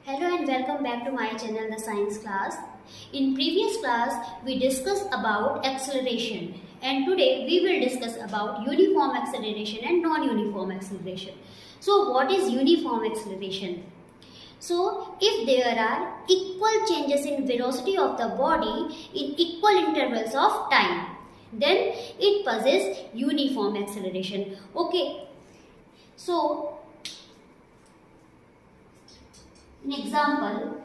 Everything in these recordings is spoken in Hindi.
Hello and welcome back to my channel, The Science Class. In previous class, we discussed about acceleration, and today we will discuss about uniform acceleration and non-uniform acceleration. So what is uniform acceleration? So if there are equal changes in velocity of the body in equal intervals of time, then it possesses uniform acceleration. Okay. So an example,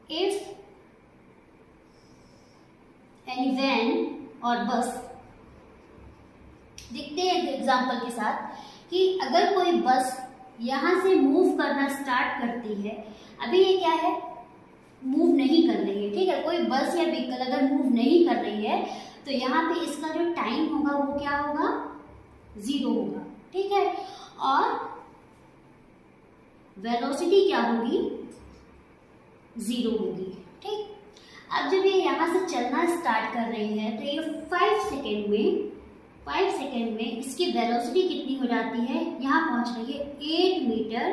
if any van और बस, देखते हैं एग्जाम्पल के साथ कि अगर कोई बस यहाँ से मूव करना स्टार्ट करती है, अभी ये क्या है, मूव नहीं कर रही है, ठीक है। कोई बस या व्हीकल अगर मूव नहीं कर रही है तो यहाँ पे इसका जो टाइम होगा वो क्या होगा, 0 होगा, ठीक है। और वेलोसिटी क्या होगी, 0 होगी, ठीक। अब जब ये यहाँ से चलना स्टार्ट कर रही है तो ये 5 सेकेंड में इसकी वेलोसिटी कितनी हो जाती है, यहाँ पहुँच रही है 8 मीटर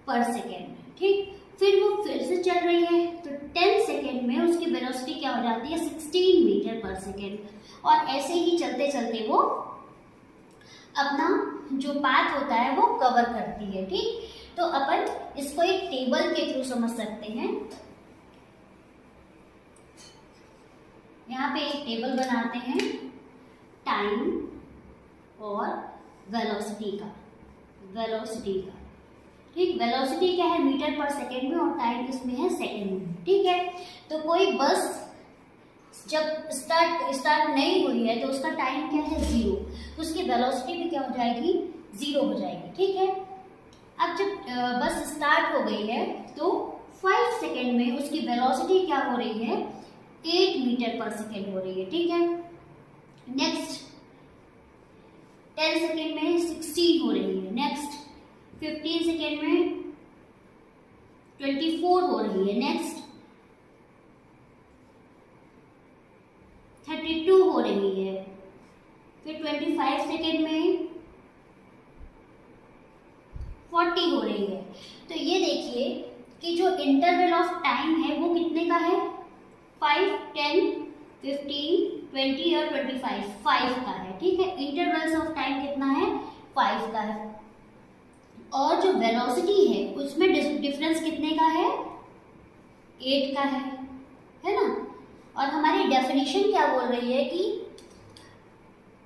पर सेकेंड, ठीक। फिर वो फिर से चल रही है तो 10 सेकेंड में उसकी वेलोसिटी क्या हो जाती है, 16 मीटर पर सेकेंड। और ऐसे ही चलते चलते वो अपना जो पाथ होता है वो कवर करती है, ठीक। तो अपन इसको एक टेबल के थ्रू समझ सकते हैं। यहाँ पे एक टेबल बनाते हैं टाइम और वेलोसिटी का, ठीक। वेलोसिटी क्या है, मीटर पर सेकेंड में, और टाइम किसमें है, सेकेंड में, ठीक है। तो कोई बस जब स्टार्ट नहीं हुई है तो उसका टाइम क्या है, 0, तो उसकी वेलोसिटी भी क्या हो जाएगी, 0 हो जाएगी, ठीक है। अब जब बस स्टार्ट हो गई है तो 5 सेकेंड में उसकी वेलोसिटी क्या हो रही है, 8 मीटर पर सेकेंड हो रही है, ठीक है। नेक्स्ट 10 सेकेंड में 16 हो रही है, नेक्स्ट 15 सेकेंड में 24 हो रही है, नेक्स्ट 32 हो रही है, फिर 25 सेकेंड में 40 हो रही है। तो ये देखिए कि जो इंटरवल ऑफ टाइम है वो कितने का है, 5, 10, 15, 20 और 25, 5 का है, ठीक है। इंटरवल्स ऑफ टाइम कितना है, 5 का है। और जो वेलोसिटी है उसमें डिफरेंस कितने का है, 8 का है ना। और हमारी डेफिनेशन क्या बोल रही है कि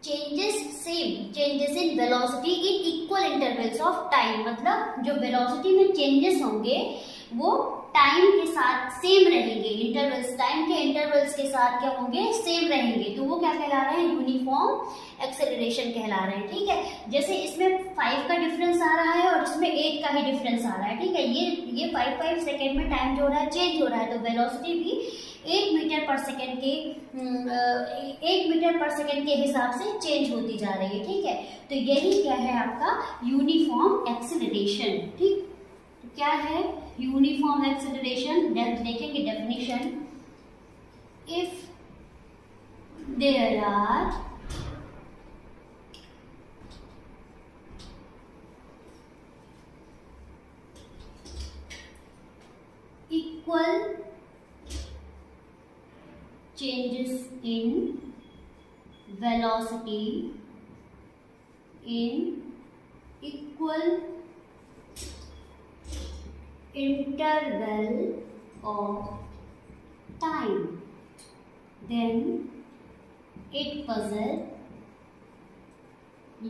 changes in velocity in equal intervals of time, मतलब जो वेलोसिटी में चेंजेस होंगे वो टाइम के साथ सेम रहेंगे, टाइम के इंटरवल्स के साथ क्या होंगे, सेम रहेंगे। तो वो क्या कहला रहे हैं, यूनिफॉर्म एक्सेलरेशन कहला रहे हैं, ठीक है। जैसे इसमें 5 का डिफरेंस आ रहा है और इसमें 8 का ही डिफरेंस आ रहा है, ठीक है। ये 5 सेकेंड में टाइम जो हो रहा है चेंज हो रहा है, तो वेलोसिटी भी 8 मीटर पर सेकेंड के हिसाब से चेंज होती जा रही है, ठीक है। तो यही क्या है आपका यूनिफॉर्म एक्सेलरेशन, ठीक। तो क्या है यूनिफॉर्म एक्सेलरेशन, देखेंगे definition. If there are equal changes in velocity in equal interval of time, then it possesses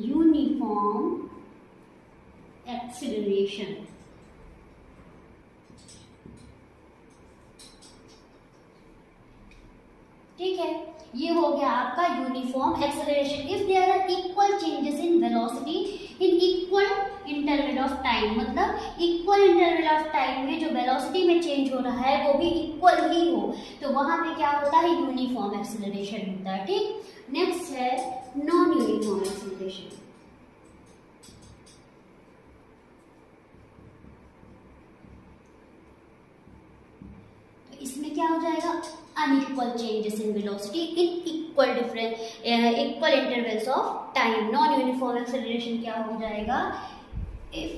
uniform acceleration, ठीक है। ये हो गया आपका uniform acceleration. If there are equal changes in velocity in equal interval of time, मतलब इक्वल इंटरवल ऑफ टाइम में जो वेलोसिटी में चेंज हो रहा है वो भी इक्वल ही हो, तो वहां पे क्या होता है, यूनिफॉर्म एक्सेलरेशन होता है, ठीक। नेक्स्ट है नॉन यूनिफॉर्म एक्सेलरेशन। तो इसमें क्या हो जाएगा, unequal changes in velocity in equal intervals of time। non uniform acceleration क्या हो जाएगा, if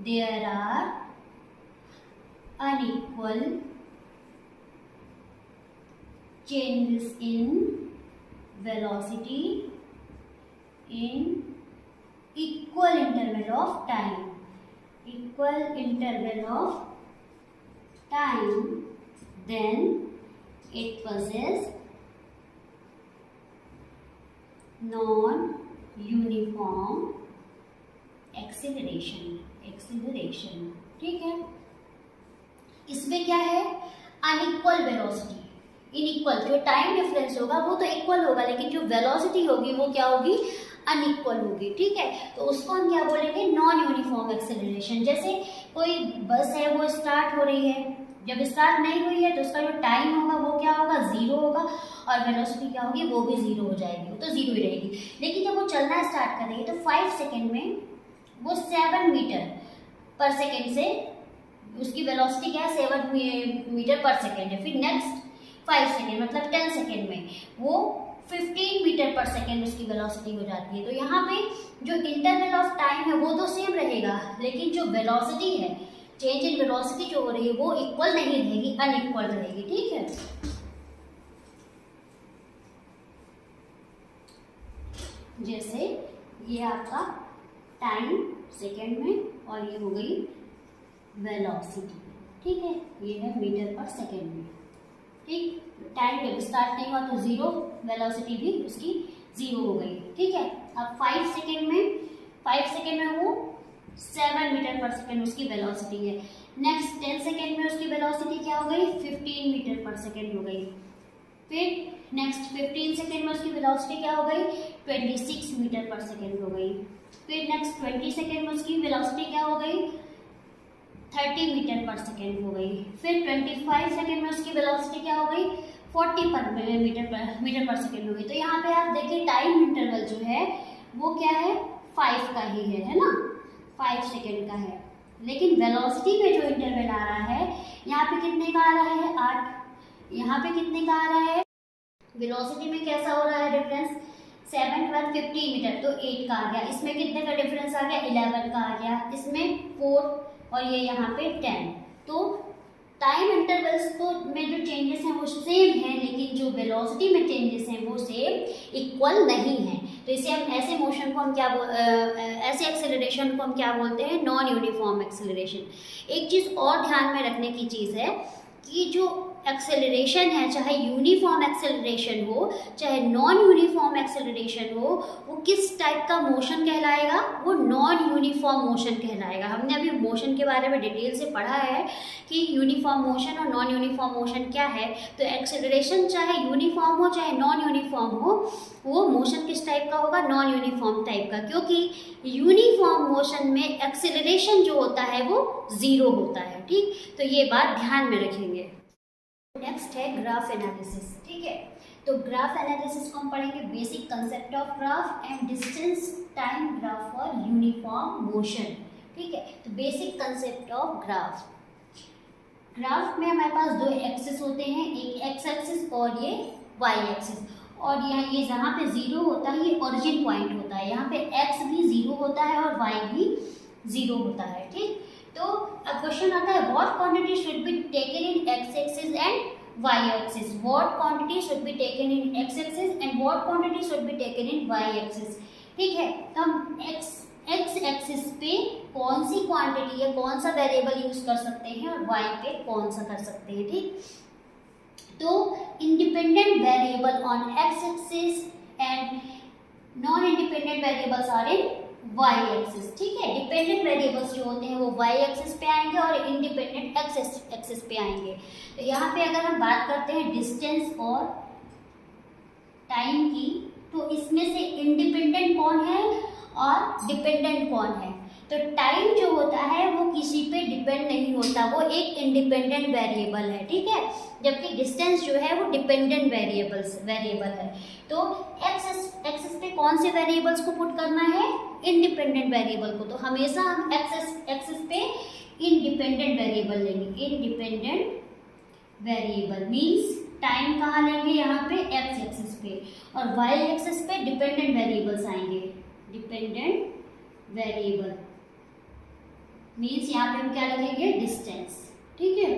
there are unequal changes in velocity in equal interval of time. Equal interval of time, then it possesses non-uniform acceleration. ठीक है, इसमें क्या है, अनइक्वल वेलोसिटी, इनइक्वल, जो टाइम डिफरेंस होगा वो तो इक्वल होगा, लेकिन जो वेलोसिटी होगी वो क्या होगी, अनइक्वल होगी। ठीक है, तो उसको हम क्या बोलेंगे, नॉन यूनिफॉर्म एक्सेलरेशन। जैसे कोई बस है वो स्टार्ट हो रही है, जब स्टार्ट नहीं हुई है तो उसका जो टाइम होगा वो क्या होगा, जीरो होगा, और वेलोसिटी क्या होगी, वो भी जीरो हो जाएगी, वो तो जीरो ही रहेगी। लेकिन जब वो चलना स्टार्ट करेगी तो 5 सेकेंड में वो 7 मीटर पर सेकेंड से उसकी वेलोसिटी क्या है, 7 मीटर पर सेकेंड है। फिर नेक्स्ट 5 सेकेंड मतलब 10 सेकेंड में वो 15 मीटर पर सेकेंड उसकी वेलोसिटी हो जाती है। तो यहाँ पे जो इंटरवल ऑफ टाइम है वो तो सेम रहेगा, लेकिन जो वेलोसिटी है, चेंज इन वेलोसिटी जो हो रही है वो इक्वल नहीं रहेगी, अनइक्वल रहेगी। ठीक है, जैसे ये आपका टाइम सेकेंड में और ये हो गई वेलोसिटी। ठीक है, ये है मीटर पर सेकेंड में। ठीक, टाइम जब स्टार्ट नहीं हुआ तो जीरो, वेलोसिटी भी उसकी जीरो हो गई। ठीक है, अब 5 सेकेंड में वो 7 मीटर पर सेकेंड उसकी वेलोसिटी है। नेक्स्ट 10 सेकेंड में उसकी वेलोसिटी क्या हो गई, 15 मीटर पर सेकेंड हो गई। फिर नेक्स्ट 15 सेकेंड में उसकी वेलोसिटी क्या हो गई, 26 मीटर पर सेकेंड हो गई। फिर नेक्स्ट 20 सेकेंड में उसकी वेलोसिटी क्या हो गई, 30 मीटर पर सेकेंड हो गई। फिर 25 सेकेंड में उसकी वेलोसिटी क्या हो गई, 40 मीटर पर सेकेंड हो गई। तो यहाँ पे आप देखिए टाइम इंटरवल जो है वो क्या है, 5 का ही है ना, 5 सेकेंड का है। लेकिन वेलोसिटी में जो इंटरवल आ रहा है यहाँ पे कितने का आ रहा है, 8। यहाँ पे कितने का आ रहा है, वेलोसिटी में कैसा हो रहा है डिफरेंस, 7, 12, 15 मीटर, तो 8 का आ गया। इसमें कितने का डिफरेंस आ गया, 11 का आ गया। इसमें 4 और ये यहाँ पे 10। तो टाइम इंटरवल्स तो में जो चेंजेस हैं वो सेम हैं, लेकिन जो वेलोसिटी में चेंजेस हैं वो सेम इक्वल नहीं है। तो इसे हम ऐसे मोशन को हम क्या ऐसे एक्सेलरेशन को हम क्या बोलते हैं, नॉन यूनिफॉर्म एक्सेलरेशन। एक चीज़ और ध्यान में रखने की चीज़ है कि जो एक्सेलरेशन है, चाहे यूनिफॉर्म एक्सेलरेशन हो चाहे नॉन यूनिफॉर्म एक्सेलरेशन हो, वो किस टाइप का मोशन कहलाएगा, वो नॉन यूनिफॉर्म मोशन कहलाएगा। हमने अभी मोशन के बारे में डिटेल से पढ़ा है कि यूनिफॉर्म मोशन और नॉन यूनिफॉर्म मोशन क्या है। तो एक्सेलरेशन चाहे यूनिफॉर्म हो चाहे नॉन यूनिफॉर्म हो, वो मोशन किस टाइप का होगा, नॉन यूनिफॉर्म टाइप का, क्योंकि यूनिफॉर्म मोशन में एक्सेलरेशन जो होता है वो जीरो होता है। ठीक, तो ये बात ध्यान में रखेंगे। नेक्स्ट है ग्राफ एनालिसिस। ठीक है, तो ग्राफ एनालिसिस को हम पढ़ेंगे, basic concept of graph and distance time graph for uniform motion. ठीक है, तो basic concept of graph. Graph में हमारे पास दो एक्सिस होते हैं, एक एक्स एक्सिस और ये वाई एक्सिस। और ये जहाँ पे जीरो होता है ये ओरिजिन पॉइंट होता है, यहाँ पे एक्स भी जीरो होता है और वाई भी जीरो होता है। ठीक, तो अब क्वेश्चन आता है what quantity should be taken in X axis and Y axis. What quantity should be taken in X axis and what quantity should be taken in Y axis. ठीक है, तो हम एक्स एक्सिस पे कौन सी क्वांटिटी या कौन सा वेरिएबल यूज कर सकते हैं और वाई पे कौन सा कर सकते हैं। ठीक, तो independent variable on X axis and non independent variables are in Y axis. ठीक है, डिपेंडेंट वेरिएबल्स जो होते हैं वो वाई एक्सिस पे आएंगे और इंडिपेंडेंट एक्सिस पे आएंगे। तो यहाँ पे अगर हम बात करते हैं डिस्टेंस और टाइम की, तो इसमें से इंडिपेंडेंट कौन है और डिपेंडेंट कौन है। तो टाइम जो होता है वो किसी पे डिपेंड नहीं होता, वो एक इंडिपेंडेंट वेरिएबल है। ठीक है, जबकि डिस्टेंस जो है वो डिपेंडेंट वेरिएबल है। तो एक्सिस पे कौन से वेरिएबल्स को पुट करना है, इंडिपेंडेंट वेरिएबल को। तो हमेशा हम एक्सिस पे इंडिपेंडेंट वेरिएबल लेंगे। इंडिपेंडेंट वेरिएबल मीन्स टाइम कहाँ लेंगे, यहाँ पे एक्स एक्सिस पे, और वाई एक्सिस पे डिपेंडेंट वेरिएबल्स आएंगे। डिपेंडेंट वेरिएबल मीन्स यहाँ पे हम क्या लिखेंगे, डिस्टेंस। ठीक है,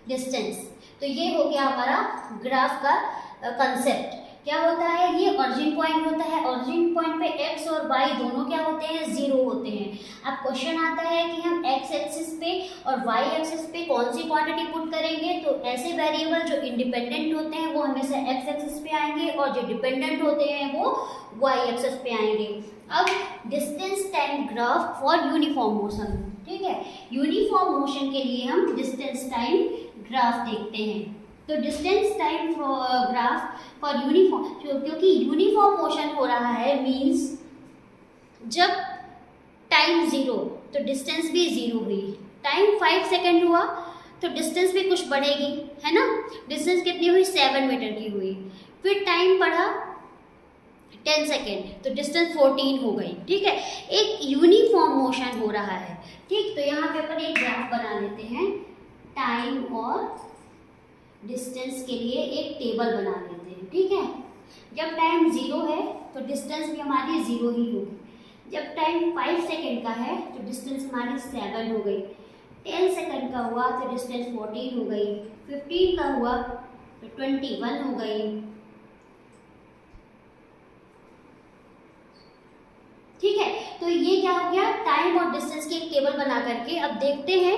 डिस्टेंस। तो ये हो गया हमारा ग्राफ का कंसेप्ट। क्या होता है, ये ओरिजिन पॉइंट होता है। ओरिजिन पॉइंट पे एक्स और वाई दोनों क्या होते हैं, जीरो होते हैं। अब क्वेश्चन आता है कि हम एक्स एक्सिस पे और वाई एक्सिस पे कौन सी क्वांटिटी पुट करेंगे। तो ऐसे वेरिएबल जो इंडिपेंडेंट होते हैं वो हमेशा एक्स एक्सिस पे आएंगे और जो डिपेंडेंट होते हैं वो वाई एक्सिस पे आएंगे। अब distance time graph for uniform motion. ठीक है, यूनिफॉर्म मोशन के लिए हम डिस्टेंस टाइम ग्राफ देखते हैं। तो distance time graph for uniform, क्योंकि यूनिफॉर्म मोशन हो रहा है मींस जब टाइम जीरो तो डिस्टेंस भी जीरो हुई। टाइम 5 सेकेंड हुआ तो डिस्टेंस भी कुछ बढ़ेगी, है ना। डिस्टेंस कितनी हुई, 7 मीटर की हुई। फिर टाइम बढ़ा 10 सेकेंड तो डिस्टेंस 14 हो गई। ठीक है, एक यूनिफॉर्म मोशन हो रहा है। ठीक, तो यहाँ पे अपन एक ग्राफ बना लेते हैं। टाइम और डिस्टेंस के लिए एक टेबल बना लेते हैं। ठीक है, जब टाइम जीरो है तो डिस्टेंस भी हमारी जीरो ही होगी। जब टाइम 5 सेकेंड का है तो डिस्टेंस हमारी 7 हो गई। 10 सेकेंड का हुआ तो डिस्टेंस 14 हो गई। 15 का हुआ तो 21 हो गई। ठीक है, तो ये क्या हो गया, टाइम और डिस्टेंस की एक टेबल बना करके अब देखते हैं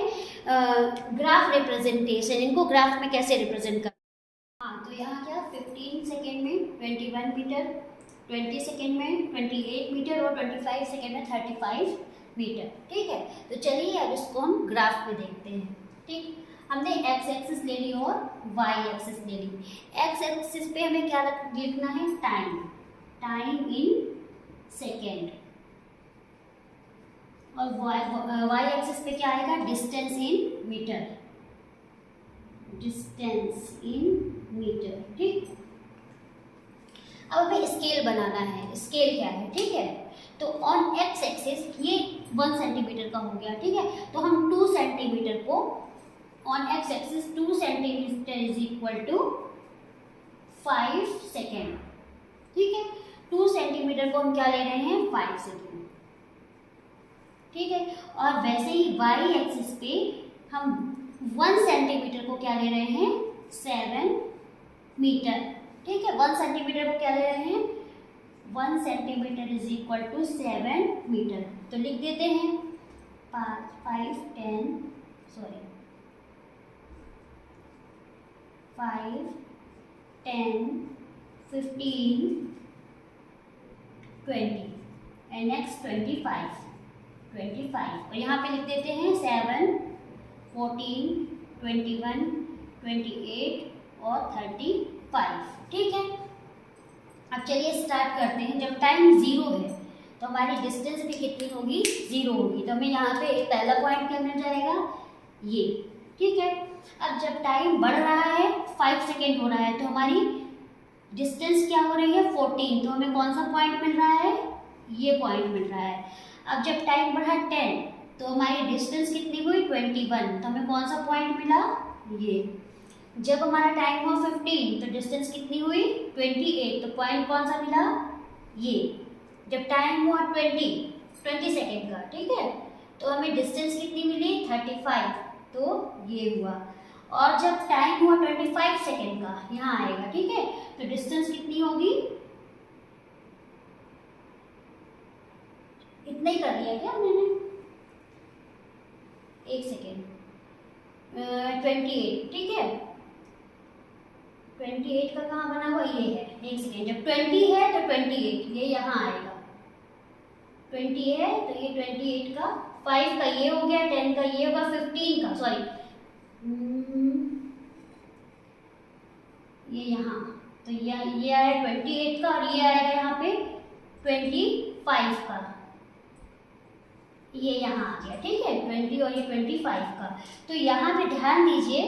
ग्राफ रिप्रेजेंटेशन, इनको ग्राफ में कैसे रिप्रेजेंट कर। हाँ, तो यहाँ क्या 15 सेकेंड में 21 मीटर, 20 सेकेंड में 28 मीटर और 25 सेकेंड में 35 मीटर। ठीक है, तो चलिए अब इसको हम ग्राफ में देखते हैं। ठीक, हमने एक्स एक्सिस ले ली और वाई एक्सिस ले ली। एक्स एक्सिस पे हमें क्या लिखना है, टाइम, टाइम इन सेकेंड। और वाई एक्सिस पे क्या आएगा, distance in metre, distance in metre. ठीक, अब हमें स्केल बनाना है। स्केल क्या है, ठीक है, तो ऑन एक्स एक्सिस ये 1 सेंटीमीटर का हो गया। ठीक है, तो हम 2 सेंटीमीटर को on X axis 2 centimetre is equal to 5 second. ठीक है, 2 सेंटीमीटर को हम क्या ले रहे हैं, 5 सेकेंड। ठीक है, और वैसे ही वाई एक्सिस पे हम 1 सेंटीमीटर को क्या ले रहे हैं, 7 मीटर। ठीक है, 1 सेंटीमीटर को क्या ले रहे हैं, 1 centimetre is equal to 7 metre. तो लिख देते हैं 5, 10, 15, 20 एंड नेक्स्ट 25 और यहाँ पे लिख देते हैं 7, 14, 21, 28 और 35। ठीक है, अब चलिए स्टार्ट करते हैं। जब टाइम जीरो है तो हमारी डिस्टेंस भी कितनी होगी, जीरो होगी। तो हमें यहाँ पे एक पहला पॉइंट क्या मिल जाएगा, ये। ठीक है, अब जब टाइम बढ़ रहा है 5 सेकेंड हो रहा है तो हमारी डिस्टेंस क्या हो रही है, 14। तो हमें कौन सा पॉइंट मिल रहा है, ये पॉइंट मिल रहा है। अब जब टाइम बढ़ा 10 तो हमारी डिस्टेंस कितनी हुई, 21। तो हमें कौन सा पॉइंट मिला, ये। जब हमारा टाइम हुआ 15 तो डिस्टेंस कितनी हुई, 28। तो पॉइंट कौन सा मिला, ये। जब टाइम हुआ 20 सेकेंड का, ठीक है, तो हमें डिस्टेंस कितनी मिली, 35। तो ये हुआ। और जब टाइम हुआ 25 सेकेंड का, यहाँ आएगा। ठीक है, तो डिस्टेंस कितनी होगी, इतना ही कर लिया क्या मैंने, 1 सेकेंड, 28। ठीक है, 28 का कहाँ बना हुआ, ये है। 1 सेकेंड, जब 20 है तो 28 ये यहाँ आएगा। 20 है तो ये 28 का, 5 का ये हो गया, 10 का ये होगा, 15 का, सॉरी ये यहाँ। तो ये आया 28 का और ये आएगा यहाँ पे 25 का, ये यहाँ आ गया। ठीक है, 20 और ये 25 का। तो यहाँ पे ध्यान दीजिए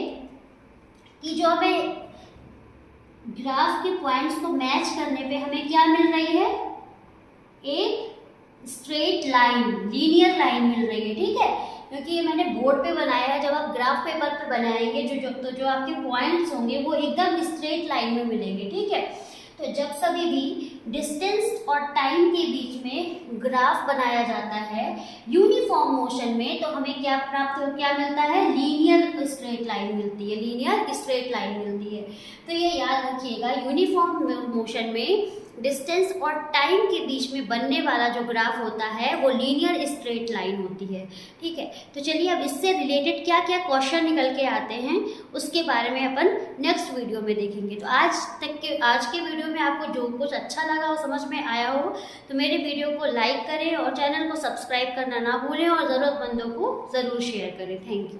कि जो हमें ग्राफ के पॉइंट्स को मैच करने पे हमें क्या मिल रही है, एक स्ट्रेट लाइन, लीनियर लाइन मिल रही है। ठीक है, क्योंकि ये मैंने बोर्ड पे बनाया है। जब आप ग्राफ पेपर पे बनाएंगे जो आपके पॉइंट्स होंगे वो एकदम स्ट्रेट लाइन में मिलेंगे। ठीक है, तो जब कभी भी डिस्टेंस और टाइम के बीच में ग्राफ बनाया जाता है यूनिफॉर्म मोशन में, तो हमें क्या मिलता है, लीनियर स्ट्रेट लाइन मिलती है, लीनियर स्ट्रेट लाइन मिलती है। तो ये याद रखिएगा, यूनिफॉर्म मोशन में डिस्टेंस और टाइम के बीच में बनने वाला जो ग्राफ होता है वो लीनियर स्ट्रेट लाइन होती है। ठीक है, तो चलिए अब इससे रिलेटेड क्या क्या क्वेश्चन निकल के आते हैं उसके बारे में अपन नेक्स्ट वीडियो में देखेंगे। तो आज के वीडियो में आपको जो कुछ अच्छा लगा हो, समझ में आया हो, तो मेरे वीडियो को लाइक करें और चैनल को सब्सक्राइब करना ना भूलें और ज़रूरतमंदों को ज़रूर शेयर करें। Thank you.